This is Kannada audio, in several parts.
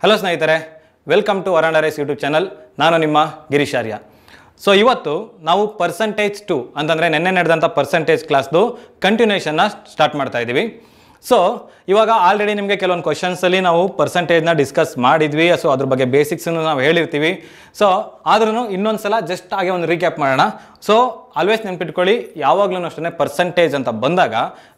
ಹಲೋ ಸ್ನೇಹಿತರೆ, welcome to Veranda Race YouTube channel. ನಾನು ನಿಮ್ಮ ಗಿರೀಶ್ ಆರ್ಯ. ಸೊ ಇವತ್ತು ನಾವು ಪರ್ಸೆಂಟೇಜ್ 2 ಅಂತಂದರೆ ನೆನ್ನೆ ನಡೆದಂಥ ಪರ್ಸೆಂಟೇಜ್ ಕ್ಲಾಸ್ದು ಕಂಟಿನ್ಯೂಷನ್ನ ಸ್ಟಾರ್ಟ್ ಮಾಡ್ತಾ ಇದ್ದೀವಿ. ಸೊ ಇವಾಗ ಆಲ್ರೆಡಿ ನಿಮಗೆ ಕೆಲವೊಂದು ಕ್ವಶನ್ಸಲ್ಲಿ ನಾವು ಪರ್ಸೆಂಟೇಜ್ನ ಡಿಸ್ಕಸ್ ಮಾಡಿದ್ವಿ. ಸೊ ಅದ್ರ ಬಗ್ಗೆ ಬೇಸಿಕ್ಸನ್ನು ನಾವು ಹೇಳಿರ್ತೀವಿ. ಸೊ ಆದ್ರೂ ಇನ್ನೊಂದು ಸಲ ಜಸ್ಟ್ ಹಾಗೆ ಒಂದು ರೀಕ್ಯಾಪ್ ಮಾಡೋಣ. ಸೊ ಆಲ್ವೇಸ್ ನೆನ್ಪಿಟ್ಕೊಳ್ಳಿ, ಯಾವಾಗಲೂ ಅಷ್ಟೇ ಪರ್ಸೆಂಟೇಜ್ ಅಂತ ಬಂದಾಗ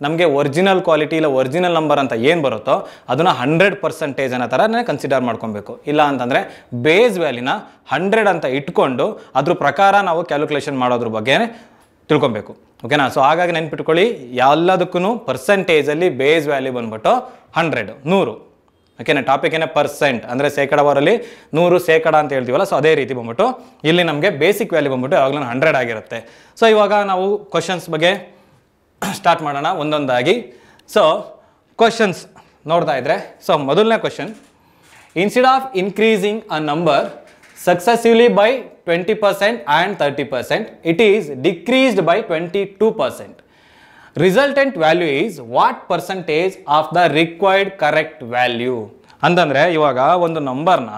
ನಮಗೆ ಒರಿಜಿನಲ್ ಕ್ವಾಲಿಟಿ ಇಲ್ಲ ಒರಿಜಿನಲ್ ನಂಬರ್ ಅಂತ ಏನು ಬರುತ್ತೋ ಅದನ್ನು 100% ಅನ್ನೋ ಥರನೇ ಕನ್ಸಿಡರ್ ಮಾಡ್ಕೊಬೇಕು. ಇಲ್ಲ ಅಂತಂದರೆ ಬೇಸ್ ವ್ಯಾಲ್ಯೂನ 100 ಅಂತ ಇಟ್ಕೊಂಡು ಅದ್ರ ಪ್ರಕಾರ ನಾವು ಕ್ಯಾಲ್ಕುಲೇಷನ್ ಮಾಡೋದ್ರ ಬಗ್ಗೆ ತಿಳ್ಕೊಬೇಕು. ಓಕೆನಾ? ಸೊ ಹಾಗಾಗಿ ನೆನ್ಪಿಟ್ಕೊಳ್ಳಿ, ಎಲ್ಲದಕ್ಕೂ ಪರ್ಸೆಂಟೇಜಲ್ಲಿ ಬೇಸ್ ವ್ಯಾಲ್ಯೂ ಬಂದ್ಬಿಟ್ಟು 100. ಓಕೆನಾ? ಟಾಪಿಕ್ ಏನೇ ಪರ್ಸೆಂಟ್ ಅಂದರೆ ಶೇಕಡಾವಾರಲ್ಲಿ 100% ಅಂತ ಹೇಳ್ತೀವಲ್ಲ, ಸೊ ಅದೇ ರೀತಿ ಬಂದ್ಬಿಟ್ಟು ಇಲ್ಲಿ ನಮಗೆ ಬೇಸಿಕ್ ವ್ಯಾಲ್ಯೂ ಬಂದ್ಬಿಟ್ಟು ಯಾವಾಗಲೂ 100 ಆಗಿರುತ್ತೆ. ಸೊ ಇವಾಗ ನಾವು ಕ್ವಶನ್ಸ್ ಬಗ್ಗೆ ಸ್ಟಾರ್ಟ್ ಮಾಡೋಣ ಒಂದೊಂದಾಗಿ. ಸೊ ಕ್ವಶನ್ಸ್ ನೋಡ್ತಾ ಇದ್ರೆ, ಸೊ ಮೊದಲನೇ question, instead of increasing a number successively by 20% and 30%, it is decreased by 22%. Resultant value is what percentage of the required correct value? ಅಂತಂದರೆ ಇವಾಗ ಒಂದು ನಂಬರ್ನ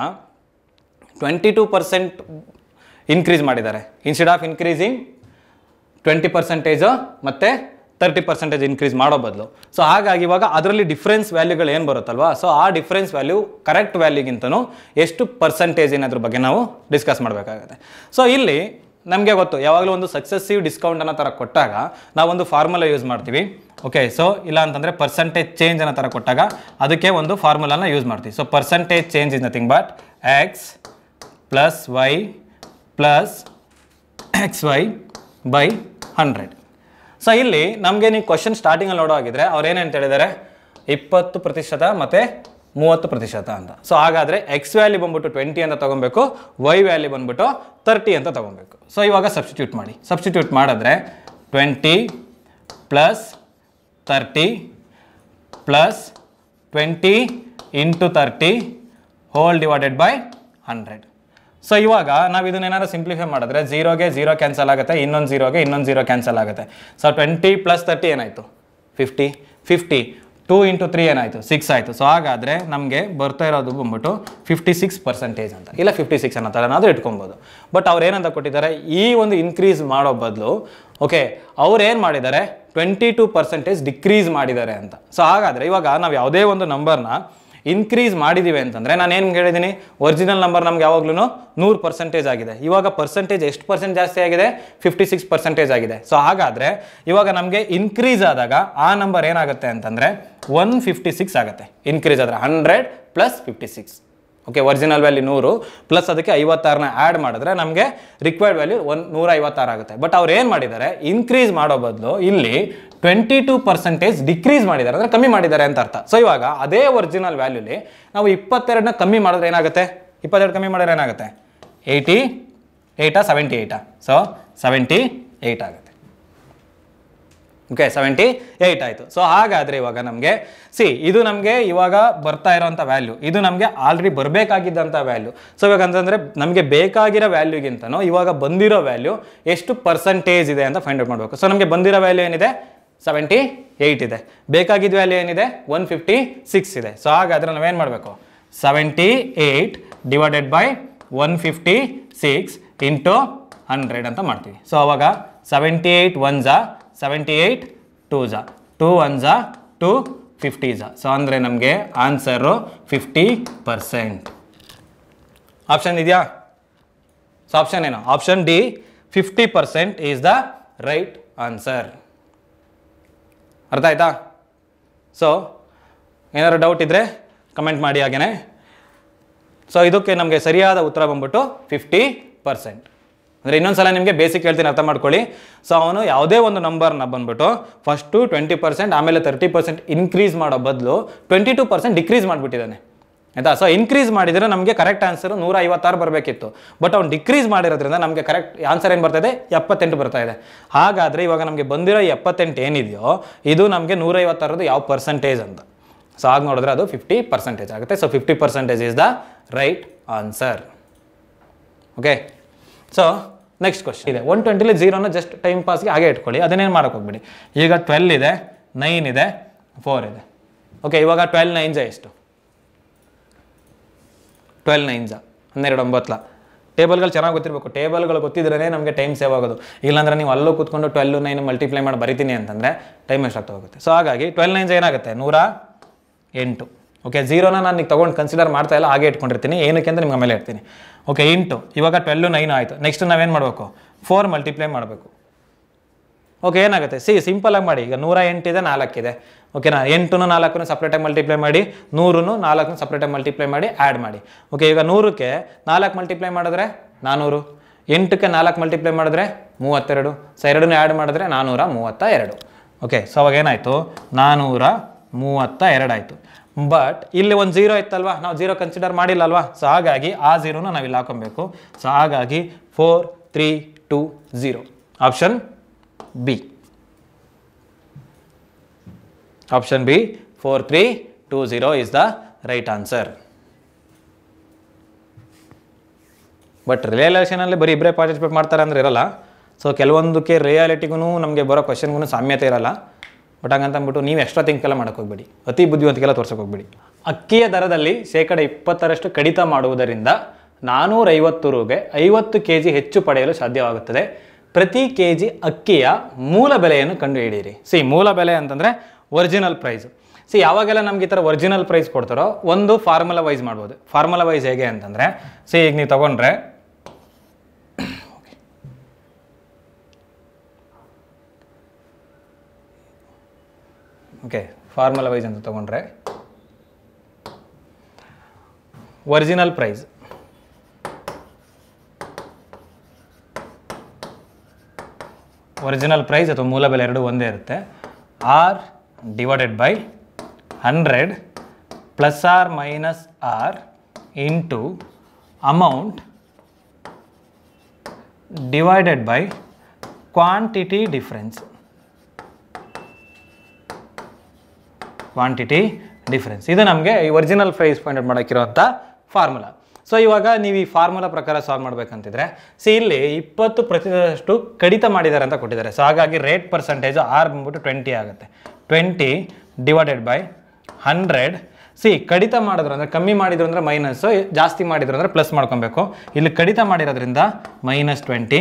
22% ಇನ್ಕ್ರೀಸ್ ಮಾಡಿದ್ದಾರೆ. ಇನ್ಸ್ಟೆಡ್ ಆಫ್ ಇನ್ಕ್ರೀಸಿಂಗ್ 20% ಮತ್ತು 30% ಇನ್ಕ್ರೀಸ್ ಮಾಡೋ ಬದಲು. ಸೊ ಹಾಗಾಗಿ ಇವಾಗ ಅದರಲ್ಲಿ ಡಿಫ್ರೆನ್ಸ್ ವ್ಯಾಲ್ಯೂಗಳು ಏನು ಬರುತ್ತಲ್ವಾ, ಸೊ ಆ ಡಿಫ್ರೆನ್ಸ್ ವ್ಯಾಲ್ಯೂ ಕರೆಕ್ಟ್ ವ್ಯಾಲ್ಯೂಗಿಂತನೂ ಎಷ್ಟು ಪರ್ಸೆಂಟೇಜ್ ಅನ್ನೋದ್ರ ಬಗ್ಗೆ ನಾವು ಡಿಸ್ಕಸ್ ಮಾಡಬೇಕಾಗುತ್ತೆ. ಸೊ ಇಲ್ಲಿ ನಮಗೆ ಗೊತ್ತು, ಯಾವಾಗಲೂ ಒಂದು ಸಕ್ಸೆಸಿವ್ ಡಿಸ್ಕೌಂಟ್ ಅನ್ನೋ ಥರ ಕೊಟ್ಟಾಗ ನಾವೊಂದು ಫಾರ್ಮುಲಾ ಯೂಸ್ ಮಾಡ್ತೀವಿ. ಓಕೆ, ಸೊ ಇಲ್ಲ ಅಂತಂದರೆ ಪರ್ಸೆಂಟೇಜ್ ಚೇಂಜ್ ಅನ್ನೋ ಥರ ಕೊಟ್ಟಾಗ ಅದಕ್ಕೆ ಒಂದು ಫಾರ್ಮುಲಾನ ಯೂಸ್ ಮಾಡ್ತೀವಿ. So percentage change is nothing but X plus Y plus XY by 100. So ಇಲ್ಲಿ ನಮಗೆ ನೀವು ಕ್ವಶನ್ ಸ್ಟಾರ್ಟಿಂಗಲ್ಲಿ ನೋಡೋ ಆಗಿದ್ರೆ ಅವ್ರು ಏನೇನು ಹೇಳಿದ್ದಾರೆ, 20% ಮತ್ತು 30% ಅಂತ. ಸೊ ಹಾಗಾದರೆ ಎಕ್ಸ್ ವ್ಯಾಲ್ಯೂ ಬಂದ್ಬಿಟ್ಟು 20 ಅಂತ ತೊಗೊಬೇಕು, ವೈ ವ್ಯಾಲ್ಯೂ ಬಂದ್ಬಿಟ್ಟು 30 ಅಂತ ತೊಗೊಬೇಕು. ಸೊ ಇವಾಗ ಸಬ್ಸ್ಟಿಟ್ಯೂಟ್ ಮಾಡಿ. ಸಬ್ಸ್ಟಿಟ್ಯೂಟ್ ಮಾಡಿದ್ರೆ 20 plus 30 plus 20 into 30 whole divided by 100. So ಇವಾಗ ನಾವು ಇದನ್ನೇನಾದ್ರು ಸಿಂಪ್ಲಿಫೈ ಮಾಡಿದ್ರೆ 0ಗೆ 0 ಕ್ಯಾನ್ಸಲ್ ಆಗುತ್ತೆ, ಇನ್ನೊಂದು 0ಗೆ ಇನ್ನೊಂದು 0 ಕ್ಯಾನ್ಸಲ್ ಆಗುತ್ತೆ. ಸೊ 20 ಪ್ಲಸ್ 30 ಏನಾಯಿತು? 50. 2 ಇಂಟು 3 ಏನಾಯಿತು? 6 ಆಯಿತು. ಸೊ ಹಾಗಾದರೆ ನಮಗೆ ಬರ್ತಾ ಇರೋದು ಬಂದ್ಬಿಟ್ಟು 56% ಅಂತ, ಇಲ್ಲ 56 ಅನ್ನೋ ಥರ ನಾವು ಇಟ್ಕೊಬೋದು. ಬಟ್ ಅವ್ರು ಏನಂತ ಕೊಟ್ಟಿದ್ದಾರೆ, ಈ ಒಂದು ಇನ್ಕ್ರೀಸ್ ಮಾಡೋ ಬದಲು ಓಕೆ ಅವ್ರು ಏನು ಮಾಡಿದ್ದಾರೆ, 22% ಡಿಕ್ರೀಸ್ ಮಾಡಿದ್ದಾರೆ ಅಂತ. ಸೊ ಹಾಗಾದರೆ ಇವಾಗ ನಾವು ಯಾವುದೇ ಒಂದು ನಂಬರ್ನ ಇನ್ಕ್ರೀಸ್ ಮಾಡಿದ್ದೀವಿ ಅಂತಂದರೆ, ನಾನು ಏನು ಹೇಳಿದ್ದೀನಿ, ಒರಿಜಿನಲ್ ನಂಬರ್ ನಮ್ಗೆ ಯಾವಾಗ್ಲೂ 100% ಆಗಿದೆ. ಇವಾಗ ಪರ್ಸೆಂಟೇಜ್ ಎಷ್ಟು ಪರ್ಸೆಂಟ್ ಜಾಸ್ತಿ ಆಗಿದೆ? 56% ಆಗಿದೆ. ಸೊ ಹಾಗಾದರೆ ಇವಾಗ ನಮಗೆ ಇನ್ಕ್ರೀಸ್ ಆದಾಗ ಆ ನಂಬರ್ ಏನಾಗುತ್ತೆ ಅಂತಂದರೆ 156 ಆಗುತ್ತೆ. ಇನ್ಕ್ರೀಸ್ ಆದರೆ 100 plus 56. Okay, original value 100 plus ಅದಕ್ಕೆ 56ನ ಆ್ಯಡ್ ಮಾಡಿದ್ರೆ ನಮಗೆ ರಿಕ್ವೈರ್ಡ್ ವ್ಯಾಲ್ಯೂ 156 ಆಗುತ್ತೆ. ಬಟ್ ಅವ್ರು ಏನು ಮಾಡಿದ್ದಾರೆ, ಇನ್ಕ್ರೀಸ್ ಮಾಡೋ ಬದಲು ಇಲ್ಲಿ 22% ಡಿಕ್ರೀಸ್ ಮಾಡಿದ್ದಾರೆ, ಅಂದರೆ ಕಮ್ಮಿ ಮಾಡಿದ್ದಾರೆ ಅಂತ ಅರ್ಥ. ಸೊ ಇವಾಗ ಅದೇ ಒರಿಜಿನಲ್ ವ್ಯಾಲ್ಯೂಲಿ ನಾವು 22ನ ಕಮ್ಮಿ ಮಾಡಿದ್ರೆ ಏನಾಗುತ್ತೆ? 22 ಕಮ್ಮಿ ಮಾಡಿದ್ರೆ ಏನಾಗುತ್ತೆ? 88 78. ಸೊ 78 ಆಗುತ್ತೆ. ಓಕೆ, 78 ಆಯಿತು. ಸೊ ಹಾಗಾದರೆ ಇವಾಗ ನಮಗೆ ಇದು ನಮಗೆ ಇವಾಗ ಬರ್ತಾ ಇರೋಂಥ ವ್ಯಾಲ್ಯೂ, ಇದು ನಮಗೆ ಆಲ್ರೆಡಿ ಬರಬೇಕಾಗಿದ್ದಂಥ ವ್ಯಾಲ್ಯೂ. ಸೊ ಇವಾಗ ಅಂತಂದರೆ ನಮಗೆ ಬೇಕಾಗಿರೋ ವ್ಯಾಲ್ಯೂಗಿಂತನೂ ಇವಾಗ ಬಂದಿರೋ ವ್ಯಾಲ್ಯೂ ಎಷ್ಟು ಪರ್ಸೆಂಟೇಜ್ ಇದೆ ಅಂತ ಫೈಂಡ್ ಔಟ್ ಮಾಡಬೇಕು. ಸೊ ನಮಗೆ ಬಂದಿರೋ ವ್ಯಾಲ್ಯೂ ಏನಿದೆ? 78 ಇದೆ. ಬೇಕಾಗಿದ್ದ ವ್ಯಾಲ್ಯೂ ಏನಿದೆ? 156 ಇದೆ. ಸೊ ಹಾಗಾದರೆ ನಾವೇನು ಮಾಡಬೇಕು? 78 ಡಿವೈಡೆಡ್ ಬೈ 156 ಇಂಟು 100 ಅಂತ ಮಾಡ್ತೀವಿ. ಸೊ ಅವಾಗ 78 1 78 2 2 1 250. ಸೊ ಅಂದರೆ ನಮಗೆ ಆನ್ಸರು 50%. ಆಪ್ಷನ್ ಇದೆಯಾ? ಸೊ ಆಪ್ಷನ್ ಏನು? Option D, 50% is the right answer. ಅರ್ಥ ಆಯ್ತಾ? ಸೊ ಏನಾದ್ರು ಡೌಟ್ ಇದ್ದರೆ ಕಮೆಂಟ್ ಮಾಡಿ ಹಾಗೇನೆ. ಸೊ ಇದಕ್ಕೆ ನಮಗೆ ಸರಿಯಾದ ಉತ್ತರ ಬಂದ್ಬಿಟ್ಟು 50%. ಅಂದರೆ ಇನ್ನೊಂದ್ಸಲ ನಿಮಗೆ ಬೇಸಿಕ್ ಹೇಳ್ತೀನಿ, ಅರ್ಥ ಮಾಡ್ಕೊಳ್ಳಿ. ಸೊ ಅವನು ಯಾವುದೇ ಒಂದು ನಂಬರ್ನ ಬಂದ್ಬಿಟ್ಟು ಫಸ್ಟು 20% ಆಮೇಲೆ 30% ಇನ್ಕ್ರೀಸ್ ಮಾಡೋ ಬದಲು 22% ಡಿಕ್ರೀಸ್ ಮಾಡಿಬಿಟ್ಟಿದ್ದಾನೆ, ಆಯಿತಾ? ಸೊ ಇನ್ಕ್ರೀಸ್ ಮಾಡಿದರೆ ನಮಗೆ ಕರೆಕ್ಟ್ ಆನ್ಸರು 156 ಬರಬೇಕಿತ್ತು. ಬಟ್ ಅವ್ನು ಡಿಕ್ರೀಸ್ ಮಾಡಿರೋದ್ರಿಂದ ನಮಗೆ ಕರೆಕ್ಟ್ ಆನ್ಸರ್ ಏನು ಬರ್ತಾಯಿದೆ? 78 ಬರ್ತಾ ಇದೆ. ಹಾಗಾದರೆ ಇವಾಗ ನಮಗೆ ಬಂದಿರೋ 78 ಏನಿದೆಯೋ ಇದು ನಮಗೆ 156 ಯಾವ ಪರ್ಸೆಂಟೇಜ್ ಅಂತ. ಸೊ ಆಗ ನೋಡಿದ್ರೆ ಅದು 50% ಆಗುತ್ತೆ. So 50% is the right answer. Okay, so next question ಇದೆ. 120 0ನ ಜಸ್ಟ್ ಟೈಮ್ ಪಾಸ್ಗೆ ಹಾಗೆ ಇಟ್ಕೊಳ್ಳಿ, ಅದನ್ನೇನು ಮಾಡೋಕೆ ಹೋಗ್ಬಿಡಿ. ಈಗ 12 ಇದೆ, 9 ಇದೆ, 4 ಇದೆ. ಓಕೆ, ಇವಾಗ 12 9 ಎಷ್ಟು? 12 9 12 9 ಟೇಬಲ್ಗಳು ಚೆನ್ನಾಗಿ ಗೊತ್ತಿರಬೇಕು. ಟೇಬಲ್ಗಳು ಗೊತ್ತಿದ್ರೇ ನಮಗೆ ಟೈಮ್ ಸೇವ್ ಆಗೋದು. ಇಲ್ಲಾಂದ್ರೆ ನೀವು ಅಲ್ಲೂ ಕೂತ್ಕೊಂಡು 12 9 ಮಲ್ಟಿಪ್ಲೈ ಮಾಡಿ ಬರಿತೀನಿ ಅಂತಂದರೆ ಟೈಮ್ ಎಷ್ಟು ಆಗ್ತಾ ಹೋಗುತ್ತೆ. ಸೊ ಹಾಗಾಗಿ 12 9 ಏನಾಗುತ್ತೆ 108. ಓಕೆ, ಝೀರೋನ ನಾನು ಈಗ ತೊಗೊಂಡು ಕನ್ಸಿಡರ್ ಮಾಡ್ತಾ ಇಲ್ಲ, ಹಾಗೆ ಇಟ್ಕೊಂಡಿರ್ತೀನಿ. ಏನಕ್ಕೆ ಅಂತ ನಿಮ್ಗೆ ಆಮೇಲೆ ಹೇಳ್ತೀನಿ. ಓಕೆ, ಇಂಟು ಇವಾಗ 12 9 ಆಯಿತು. ನೆಕ್ಸ್ಟ್ ನಾವೇನು ಮಾಡಬೇಕು 4 ಮಲ್ಟಿಪ್ಲೈ ಮಾಡಬೇಕು. ಓಕೆ, ಏನಾಗುತ್ತೆ ಸಿಂಪಲಾಗಿ ಮಾಡಿ. ಈಗ 108 ಇದೆ, 4 ಇದೆ. ಓಕೆನಾ, 8 4 ಸಪ್ರೇಟಾಗಿ ಮಲ್ಟಿಪ್ಲೈ ಮಾಡಿ, 100 4 ಸಪ್ರೇಟಾಗಿ ಮಲ್ಟಿಪ್ಲೈ ಮಾಡಿ ಆ್ಯಡ್ ಮಾಡಿ. ಓಕೆ, ಈಗ 100ಕ್ಕೆ 4 ಮಲ್ಟಿಪ್ಲೈ ಮಾಡಿದ್ರೆ 400, 8ಕ್ಕೆ 4 ಮಲ್ಟಿಪ್ಲೈ ಮಾಡಿದ್ರೆ 32, ಸೊ 2 ಆ್ಯಡ್ ಮಾಡಿದ್ರೆ 432. ಓಕೆ, ಸೊ ಅವಾಗ ಏನಾಯಿತು 432 ಆಯಿತು. ಬಟ್ ಇಲ್ಲಿ ಒಂದು 0 ಇತ್ತಲ್ವಾ, ನಾವು 0 ಕನ್ಸಿಡರ್ ಮಾಡಿಲ್ಲ ಅಲ್ವಾ. ಸೊ ಹಾಗಾಗಿ ಆ 0ನ ನಾವು ಇಲ್ಲಿ ಹಾಕೊಬೇಕು. ಸೊ ಹಾಗಾಗಿ 4 3 2 0 option B. Option B 4 3 2 0 is the right answer. But ರಿಯಲೈಸೇಷನಲ್ಲಿ ಬರೀ ಇಬ್ಬರೇ ಪಾರ್ಟಿಸಿಪೇಟ್ ಮಾಡ್ತಾರೆ ಅಂದರೆ ಇರಲ್ಲ. ಸೊ ಕೆಲವೊಂದಕ್ಕೆ ರಿಯಾಲಿಟಿಗೂ ನಮಗೆ ಬರೋ ಕ್ವಶನ್ಗೂ ಸಾಮ್ಯತೆ ಇರಲ್ಲ. ಬಟ್ ಹಂಗಂತ ಅಂದ್ಬಿಟ್ಟು ನೀವು ಎಕ್ಸ್ಟ್ರಾ ಥಿಂಕ್ ಎಲ್ಲ ಮಾಡೋಕ್ಕೆ ಹೋಗ್ಬೇಡಿ, ಅತಿ ಬುದ್ಧಿವಂತಿಕೆಲ್ಲ ತೋರ್ಸೋಕೆ ಹೋಗ್ಬೇಡಿ. ಅಕ್ಕಿಯ ದರದಲ್ಲಿ 20% ಕಡಿತ ಮಾಡುವುದರಿಂದ 450 ರುಗೆ 50 kg ಹೆಚ್ಚು ಪಡೆಯಲು ಸಾಧ್ಯವಾಗುತ್ತದೆ. ಪ್ರತಿ kg ಅಕ್ಕಿಯ ಮೂಲ ಬೆಲೆಯನ್ನು ಕಂಡುಹಿಡಿಯಿರಿ. ಮೂಲ ಬೆಲೆ ಅಂತಂದರೆ ಒರಿಜಿನಲ್ ಪ್ರೈಸ್. ಯಾವಾಗೆಲ್ಲ ನಮ್ಗೆ ಈ ಥರ ಒರಿಜಿನಲ್ ಪ್ರೈಸ್ ಕೊಡ್ತಾರೋ ಒಂದು ಫಾರ್ಮುಲಾ ವೈಸ್ ಮಾಡ್ಬೋದು. ಫಾರ್ಮುಲಾ ವೈಸ್ ಹೇಗೆ ಅಂತಂದರೆ ಈಗ ನೀವು ತಗೊಂಡ್ರೆ ಓಕೆ, ಫಾರ್ಮುಲಾ ವೈಸ್ ಅಂತ ತಗೊಂಡ್ರೆ ಒರಿಜಿನಲ್ ಪ್ರೈಸ್ ಅಥವಾ ಮೂಲ ಬೆಲೆ ಎರಡು ಒಂದೇ ಇರುತ್ತೆ. R divided by 100 plus R minus R into amount divided by quantity difference. ಇದು ನಮಗೆ ಈ ಒರಿಜಿನಲ್ ಪ್ರೈಸ್ ಪಾಯಿಂಟ್ ಔಟ್ ಮಾಡೋಕ್ಕಿರುವಂಥ ಫಾರ್ಮುಲಾ. ಸೊ ಇವಾಗ ನೀವು ಈ ಫಾರ್ಮುಲಾ ಪ್ರಕಾರ ಸಾಲ್ವ್ ಮಾಡಬೇಕಂತಿದ್ರೆ ಇಲ್ಲಿ 20% ಕಡಿತ ಮಾಡಿದ್ದಾರೆ ಅಂತ ಕೊಟ್ಟಿದ್ದಾರೆ. ಸೊ ಹಾಗಾಗಿ ರೇಟ್ ಪರ್ಸೆಂಟೇಜ್ ಆರ್ ಬಂದ್ಬಿಟ್ಟು 20 ಆಗುತ್ತೆ. 20 ಡಿವೈಡೆಡ್ ಬೈ 100. ಕಡಿತ ಮಾಡಿದ್ರು ಅಂದರೆ ಕಮ್ಮಿ ಮಾಡಿದ್ರು ಅಂದರೆ ಮೈನಸ್ಸು, ಜಾಸ್ತಿ ಮಾಡಿದ್ರು ಅಂದರೆ ಪ್ಲಸ್ ಮಾಡ್ಕೊಬೇಕು. ಇಲ್ಲಿ ಕಡಿತ ಮಾಡಿರೋದ್ರಿಂದ -20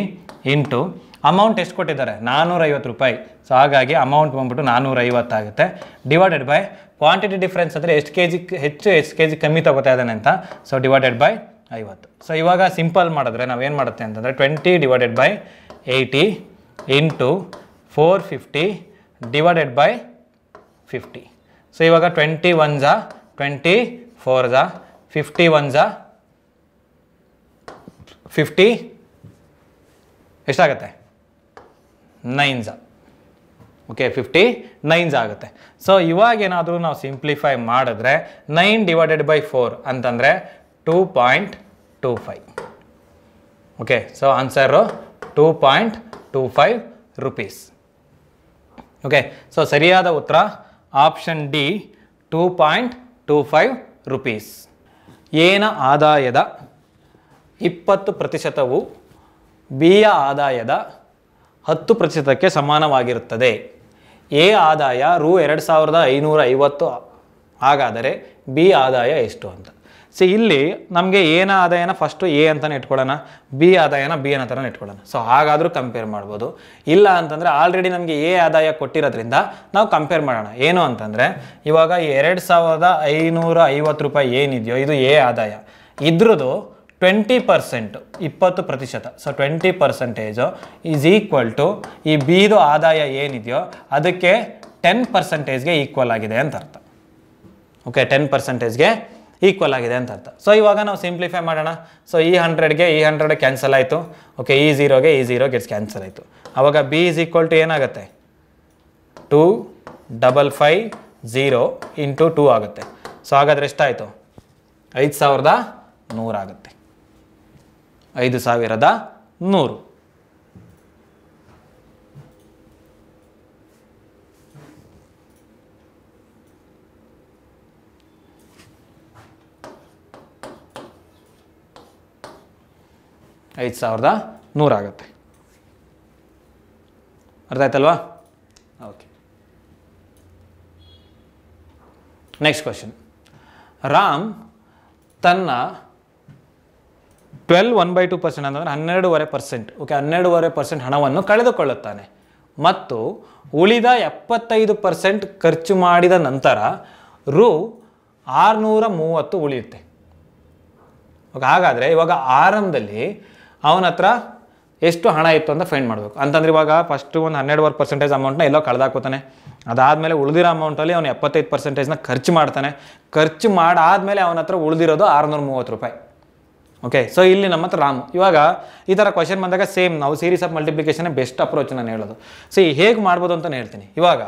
ಇಂಟು ಅಮೌಂಟ್ ಎಷ್ಟು ಕೊಟ್ಟಿದ್ದಾರೆ 450 ರೂಪಾಯಿ. ಸೊ ಹಾಗಾಗಿ ಅಮೌಂಟ್ ಬಂದ್ಬಿಟ್ಟು 450 ಆಗುತ್ತೆ. ಡಿವೈಡೆಡ್ ಬೈ ಕ್ವಾಂಟಿಟಿ ಡಿಫ್ರೆನ್ಸ್ ಅಂದರೆ ಎಷ್ಟು ಕೆ ಜಿ ಹೆಚ್ಚು ಎಷ್ಟು ಕೆ ಜಿ ಕಮ್ಮಿ ತಗೋತಾ ಇದ್ದಾನೆ ಅಂತ. So divided by 50. ಸೊ ಇವಾಗ ಸಿಂಪಲ್ ಮಾಡಿದ್ರೆ ನಾವೇನು ಮಾಡುತ್ತೆ ಅಂತಂದರೆ 20 divided by 80 into 450 divided by 50. So ಇವಾಗ 20 1 20 4 50 1 50 ಎಷ್ಟಾಗುತ್ತೆ 9. ಓಕೆ, 59 ಆಗುತ್ತೆ. ಸೊ ಇವಾಗೇನಾದರೂ ನಾವು ಸಿಂಪ್ಲಿಫೈ ಮಾಡಿದ್ರೆ 9 ಡಿವೈಡೆಡ್ ಬೈ 4 ಅಂತಂದರೆ 2.25. Okay, so answer 2.25 rupees. Okay, so ಸರಿಯಾದ ಉತ್ತರ ಆಪ್ಷನ್ ಡಿ 2.25 ರೂಪೀಸ್. ಏನ ಆದಾಯದ 20%ವು ಬಿಯ ಆದಾಯದ 10%ಕ್ಕೆ ಸಮಾನವಾಗಿರುತ್ತದೆ. ಎ ಆದಾಯ ರೂ 2550 ಹಾಗಾದರೆ ಬಿ ಆದಾಯ ಎಷ್ಟು ಅಂತ. ಇಲ್ಲಿ ನಮಗೆ ಏನ ಆದಾಯನ ಫಸ್ಟು ಎ ಅಂತಲೇ ಇಟ್ಕೊಳ್ಳೋಣ, ಬಿ ಆದಾಯನ ಬಿ ಅನ್ನೋ ಥರನೇ ಇಟ್ಕೊಳ್ಳೋಣ. ಸೊ ಹಾಗಾದರೂ ಕಂಪೇರ್ ಮಾಡ್ಬೋದು. ಇಲ್ಲ ಅಂತಂದರೆ ಆಲ್ರೆಡಿ ನಮಗೆ ಎ ಆದಾಯ ಕೊಟ್ಟಿರೋದ್ರಿಂದ ನಾವು ಕಂಪೇರ್ ಮಾಡೋಣ. ಏನು ಅಂತಂದರೆ ಇವಾಗ 2550 ರೂಪಾಯಿ ಏನಿದೆಯೋ ಇದು ಎ ಆದಾಯ, ಇದ್ರದ್ದು 20% 20%. ಸೊ 20% ಈಸ್ ಈಕ್ವಲ್ ಟು ಈ ಬಿದು ಆದಾಯ ಏನಿದೆಯೋ ಅದಕ್ಕೆ 10%ಗೆ ಈಕ್ವಲ್ ಆಗಿದೆ ಅಂತ ಅರ್ಥ. ಓಕೆ, 10%ಗೆ ಈಕ್ವಲ್ ಆಗಿದೆ ಅಂತ ಅರ್ಥ. ಸೊ ಇವಾಗ ನಾವು ಸಿಂಪ್ಲಿಫೈ ಮಾಡೋಣ. ಸೊ ಈ 100ಗೆ ಈ 100 ಕ್ಯಾನ್ಸಲ್ ಆಯಿತು. ಓಕೆ, ಈ 0ಗೆ ಈ 0 ಗೆಟ್ಸ್ ಕ್ಯಾನ್ಸಲ್ ಆಯಿತು. ಆವಾಗ ಬಿ ಈಸ್ ಈಕ್ವಲ್ ಟು ಏನಾಗುತ್ತೆ 2550 ಇಂಟು 2 ಆಗುತ್ತೆ. ಸೊ ಹಾಗಾದರೆ ಎಷ್ಟಾಯಿತು 5100 ಆಗುತ್ತೆ. 5100. 5100 ಆಗುತ್ತೆ. ಅರ್ಥ ಆಯ್ತಲ್ವಾ? Okay, next question. ರಾಮ್ ತನ್ನ 12 ಅಂತಂದರೆ 12.5%. ಓಕೆ, 12.5% ಹಣವನ್ನು ಕಳೆದುಕೊಳ್ಳುತ್ತಾನೆ ಮತ್ತು ಉಳಿದ 75% ಖರ್ಚು ಮಾಡಿದ ನಂತರ ರು 630 ಉಳಿಯುತ್ತೆ. ಓಕೆ, ಹಾಗಾದರೆ ಇವಾಗ ಆರಂಭದಲ್ಲಿ ಅವನ ಹತ್ರ ಎಷ್ಟು ಹಣ ಇತ್ತು ಅಂತ ಫೈಂಡ್ ಮಾಡಬೇಕು ಅಂತಂದ್ರೆ ಇವಾಗ ಫಸ್ಟು ಒಂದು 12% ಅಮೌಂಟ್ನ ಎಲ್ಲೋ ಕಳೆದಾಕೋತಾನೆ. ಅದಾದಮೇಲೆ ಉಳಿದಿರೋ ಅಮೌಂಟಲ್ಲಿ ಅವನು 75%ನ ಖರ್ಚು ಮಾಡ್ತಾನೆ. ಖರ್ಚು ಮಾಡಾದಮೇಲೆ ಅವನ ಹತ್ರ ಉಳಿದಿರೋದು 630 ರೂಪಾಯಿ. ಓಕೆ, ಸೊ ಇಲ್ಲಿ ನಮ್ಮ ಹತ್ರ ರಾಮು. ಇವಾಗ ಈ ಥರ ಕ್ವಶನ್ ಬಂದಾಗ ಸೇಮ್ ನಾವು series of multiplication best approach ನಾನು ಹೇಳೋದು. ಸಿ ಹೇಗೆ ಮಾಡ್ಬೋದು ಅಂತ ಹೇಳ್ತೀನಿ. ಇವಾಗ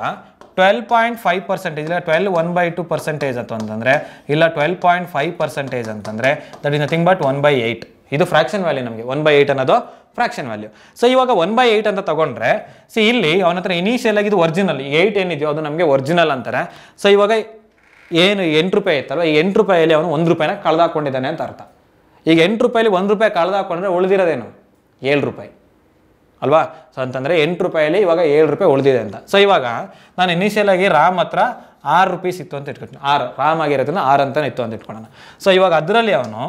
12.5% ಇಲ್ಲ 12 ಅಂತಂದರೆ ಇಲ್ಲ 12.5% ಅಂತಂದರೆ ದಟ್ ಇಸ್ ನಥಿಂಗ್ ಬಟ್ 1/8. ಇದು ಫ್ರಾಕ್ಷನ್ ವ್ಯಾಲ್ಯೂ. ನಮಗೆ 1/8 ಅನ್ನೋದು ಫ್ರಾಕ್ಷನ್ ವ್ಯಾಲ್ಯೂ. ಸೊ ಇವಾಗ 1/8 ಅಂತ ತಗೊಂಡ್ರೆ ಇಲ್ಲಿ ಅವನ ಹತ್ರ ಇನಿಷಿಯಲ್ ಆಗಿ ಇದು ಒರಿಜಿನಲ್ 8 ಏನಿದೆಯೋ ಅದು ನಮಗೆ ಒರಿಜಿನಲ್ ಅಂತಾರೆ. ಸೊ ಇವಾಗ ಏನು 8 ರೂಪಾಯಿ ಇತ್ತಲ್ವ, ಈ 8 ರೂಪಾಯಲ್ಲಿ ಅವನು 1 ರೂಪಾಯಿನ ಕಳೆದಾಕೊಂಡಿದ್ದಾನೆ ಅಂತ ಅರ್ಥ. ಈಗ 8 ರೂಪಾಯಲ್ಲಿ 1 ರೂಪಾಯಿ ಕಳೆದಾಕೊಂಡ್ರೆ ಉಳಿದಿರೋದೇನು 7 ರೂಪಾಯಿ ಅಲ್ವಾ. ಸೊ ಅಂತಂದರೆ 8 ರೂಪಾಯಲ್ಲಿ ಇವಾಗ 7 ರೂಪಾಯಿ ಉಳಿದಿದೆ ಅಂತ. ಸೊ ಇವಾಗ ನಾನು ಇನಿಷಿಯಲ್ ಆಗಿ ರಾಮ್ ಹತ್ರ 6 ರೂಪೀಸ್ ಇತ್ತು ಅಂತ ಇಟ್ಕೊತೀನಿ. 6 ರಾಮ್ ಆಗಿರೋದನ್ನ 6 ಅಂತ ಇತ್ತು ಅಂತ ಇಟ್ಕೊಳ್ಳೋಣ. ಸೊ ಇವಾಗ ಅದರಲ್ಲಿ ಅವನು